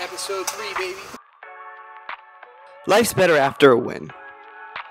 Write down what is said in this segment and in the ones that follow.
episode 3, baby. Life's better after a win.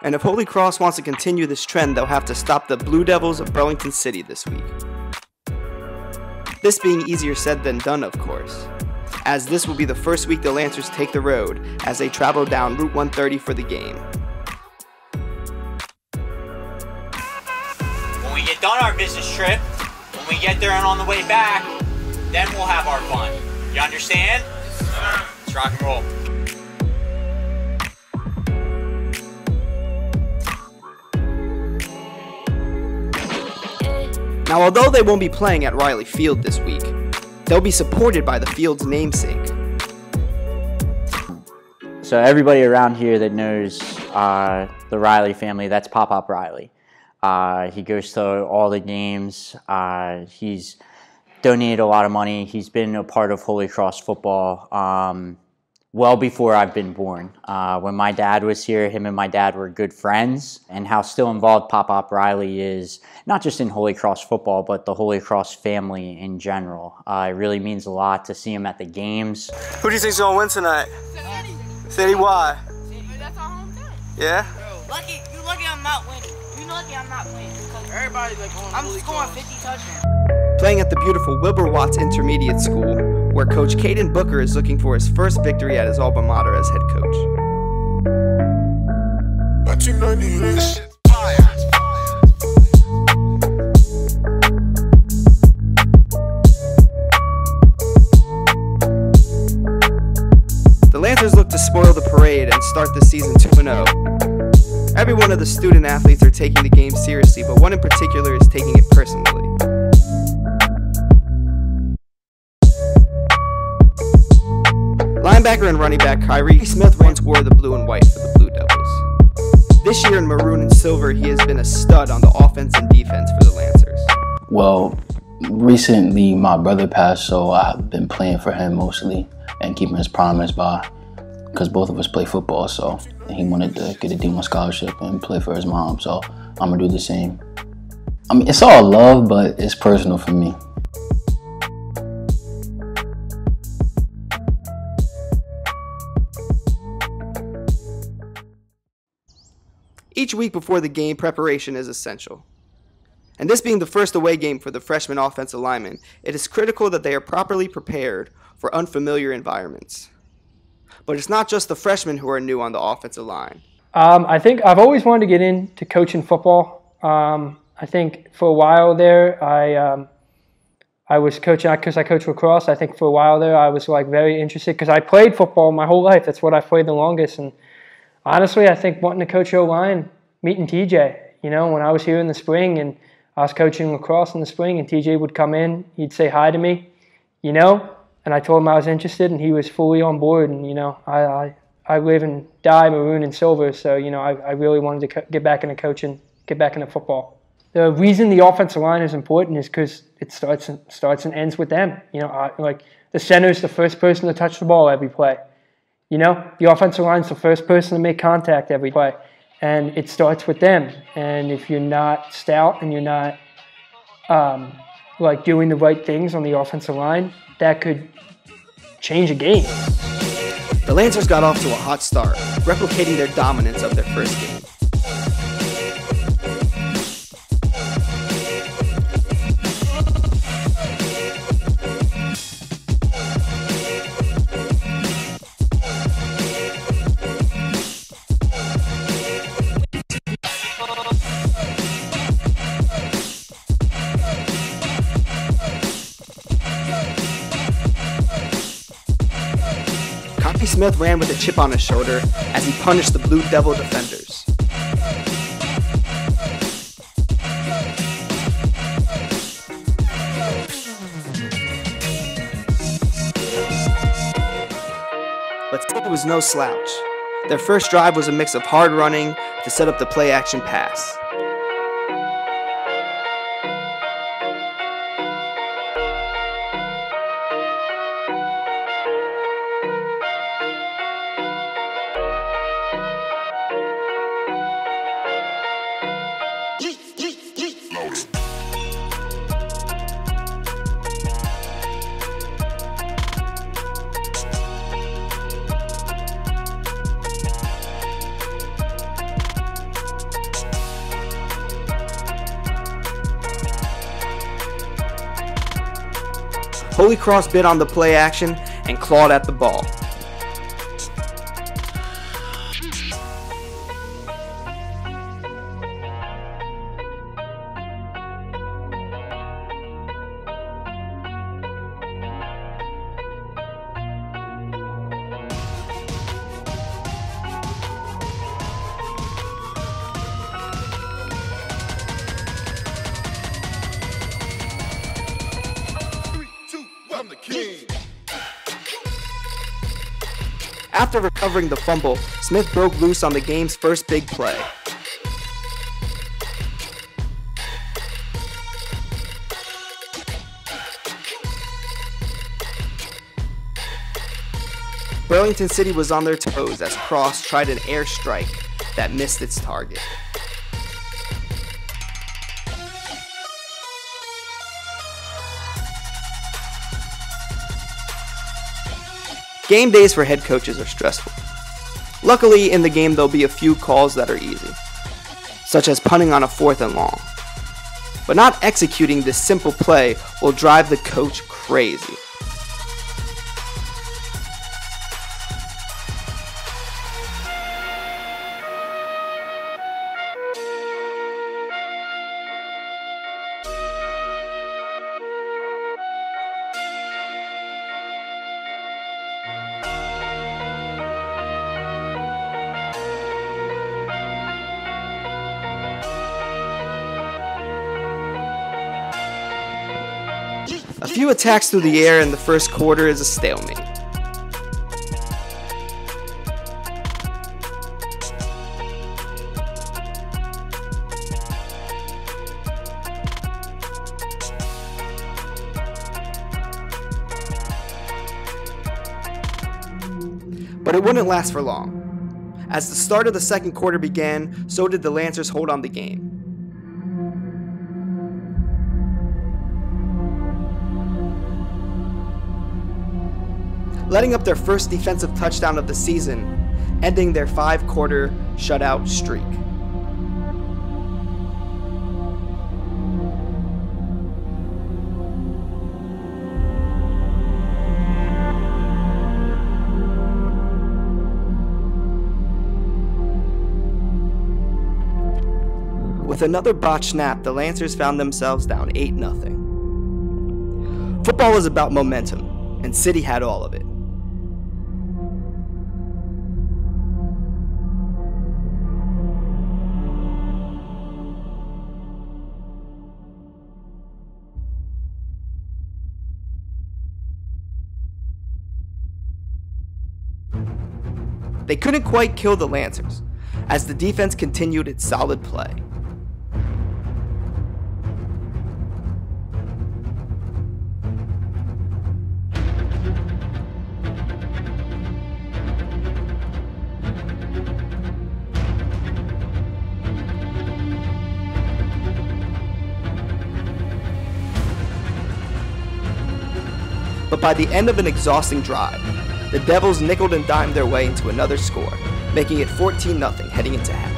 And if Holy Cross wants to continue this trend, they'll have to stop the Blue Devils of Burlington City this week. This being easier said than done, of course, as this will be the first week the Lancers take the road as they travel down Route 130 for the game. When we get done our business trip, when we get there and on the way back, then we'll have our fun. You understand? Let's rock and roll. Now, although they won't be playing at Riley Field this week, they'll be supported by the field's namesake. So everybody around here that knows the Riley family, that's Pop Riley. He goes to all the games. He's donated a lot of money. He's been a part of Holy Cross football well before I've been born. When my dad was here, him and my dad were good friends, and how still involved Pop Riley is, not just in Holy Cross football, but the Holy Cross family in general. It really means a lot to see him at the games. Who do you think's gonna win tonight? City, why? That's our hometown. Yeah? You lucky I'm not winning. You lucky I'm not winning. Everybody's like, I'm scoring 50 touchdowns. Playing at the beautiful Wilbur Watts Intermediate School, where Coach Caden Booker is looking for his first victory at his alma mater as head coach. The Lancers look to spoil the parade and start the season 2-0. Every one of the student athletes are taking the game seriously, but one in particular is taking it personally. Linebacker and running back Kyrie Smith once wore the blue and white for the Blue Devils. This year in maroon and silver, he has been a stud on the offense and defense for the Lancers. Well, recently my brother passed, so I've been playing for him mostly and keeping his promise by, because both of us play football, so he wanted to get a D1 scholarship and play for his mom, so I'm gonna do the same. I mean, it's all love, but it's personal for me. Each week before the game, preparation is essential. And this being the first away game for the freshman offensive linemen, it is critical that they are properly prepared for unfamiliar environments. But it's not just the freshmen who are new on the offensive line. I think I've always wanted to get into coaching football. I think for a while there, I was coaching, because I coach lacrosse. I think for a while there, I was like very interested, because I played football my whole life. That's what I played the longest. And honestly, I think wanting to coach O-line, meeting TJ, you know, when I was here in the spring and I was coaching lacrosse in the spring and TJ would come in, he'd say hi to me, you know, and I told him I was interested and he was fully on board. And, you know, I live and die maroon and silver, so, you know, I really wanted to get back into coaching, get back into football. The reason the offensive line is important is because it starts and ends with them. You know, like the center is the first person to touch the ball every play. You know, the offensive line is the first person to make contact every play, and it starts with them. And if you're not stout and you're not like doing the right things on the offensive line, that could change a game. The Lancers got off to a hot start, replicating their dominance of their first game. Smith ran with a chip on his shoulder as he punished the Blue Devil defenders. But it was no slouch. Their first drive was a mix of hard running to set up the play-action pass. Holy Cross bit on the play action and clawed at the ball. After recovering the fumble, Smith broke loose on the game's first big play. Burlington City was on their toes as Cross tried an air strike that missed its target. Game days for head coaches are stressful. Luckily, in the game there'll be a few calls that are easy, such as punting on a 4th and long. But not executing this simple play will drive the coach crazy. A few attacks through the air in the first quarter is a stalemate. But it wouldn't last for long. As the start of the second quarter began, so did the Lancers hold on the game. Letting up their first defensive touchdown of the season, ending their 5-quarter shutout streak. With another botched snap, the Lancers found themselves down 8-0. Football is about momentum, and City had all of it. They couldn't quite kill the Lancers, as the defense continued its solid play. But by the end of an exhausting drive, the Devils nickeled and dimed their way into another score, making it 14-0 heading into half.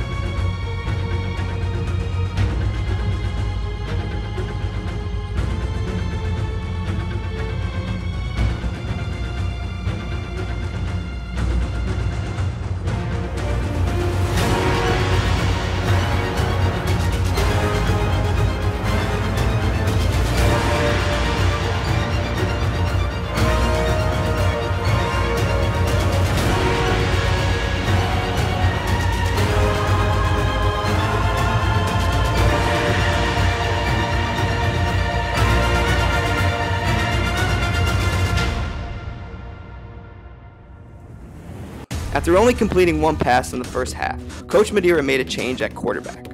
After only completing one pass in the first half, Coach Madeira made a change at quarterback,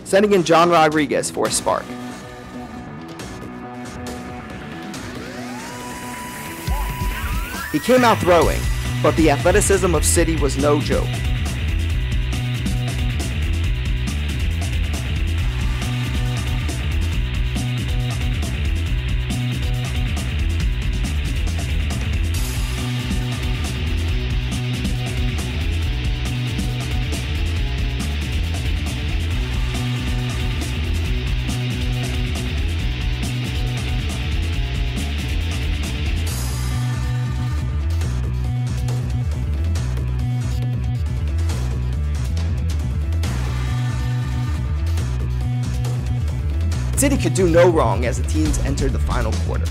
sending in John Rodriguez for a spark. He came out throwing, but the athleticism of City was no joke. City could do no wrong as the teams entered the final quarter.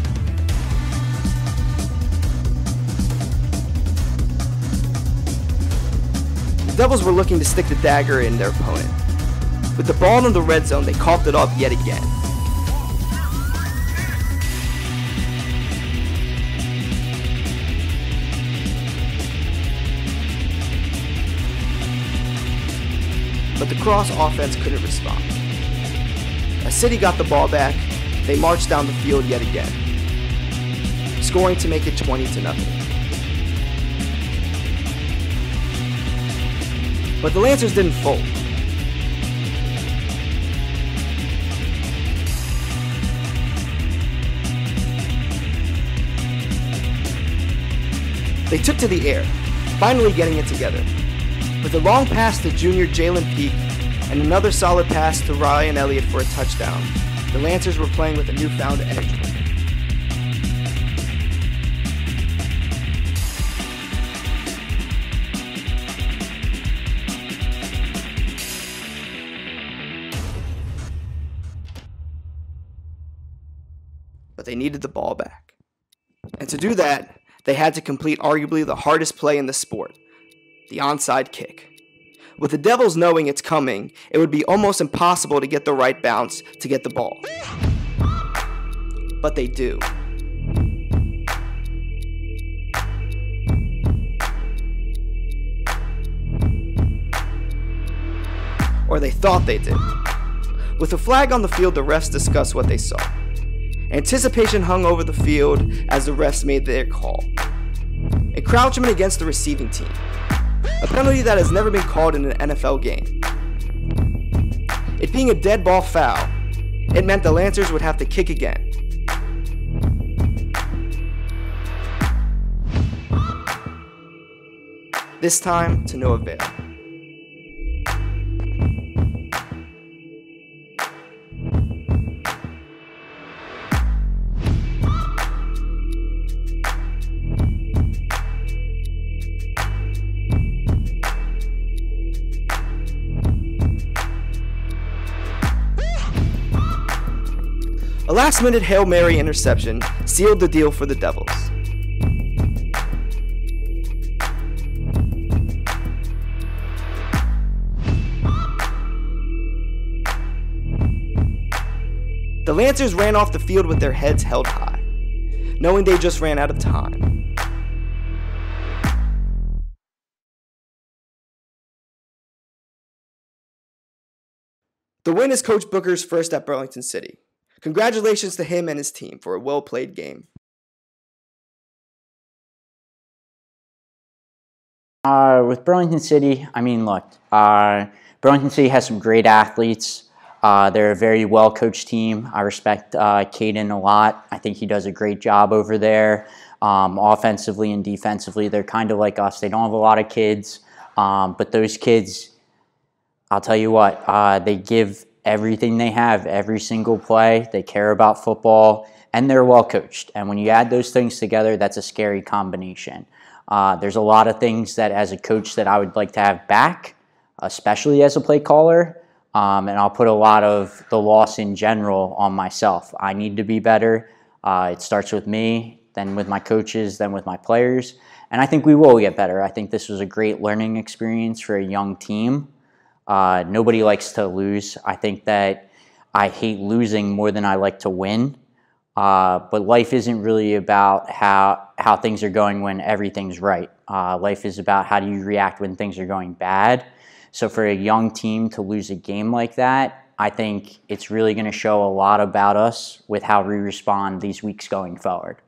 The Devils were looking to stick the dagger in their opponent. With the ball in the red zone, they coughed it up yet again. But the Cross offense couldn't respond. As City got the ball back, they marched down the field yet again, scoring to make it 20-0. But the Lancers didn't fold. They took to the air, finally getting it together. With a long pass to junior Jalen Peak and another solid pass to Ryan Elliott for a touchdown, the Lancers were playing with a newfound energy. But they needed the ball back. And to do that, they had to complete arguably the hardest play in the sport, the onside kick. With the Devils knowing it's coming, it would be almost impossible to get the right bounce to get the ball. But they do. Or they thought they did. With a flag on the field, the refs discussed what they saw. Anticipation hung over the field as the refs made their call. Encroachment against the receiving team. A penalty that has never been called in an NFL game. It being a dead ball foul, it meant the Lancers would have to kick again. This time to no avail. A last-minute Hail Mary interception sealed the deal for the Devils. The Lancers ran off the field with their heads held high, knowing they just ran out of time. The win is Coach Booker's first at Burlington City. Congratulations to him and his team for a well-played game. With Burlington City, I mean, look, Burlington City has some great athletes. They're a very well-coached team. I respect Caden a lot. I think he does a great job over there. Offensively and defensively, they're kind of like us. They don't have a lot of kids, but those kids, I'll tell you what, they give everything they have, every single play. They care about football, and they're well coached. And when you add those things together, that's a scary combination. There's a lot of things that as a coach that I would like to have back, especially as a play caller, and I'll put a lot of the loss in general on myself. I need to be better. It starts with me, then with my coaches, then with my players, and I think we will get better. I think this was a great learning experience for a young team. Nobody likes to lose. I think that I hate losing more than I like to win. But life isn't really about how things are going when everything's right. Life is about how do you react when things are going bad. So for a young team to lose a game like that, I think it's really going to show a lot about us with how we respond these weeks going forward.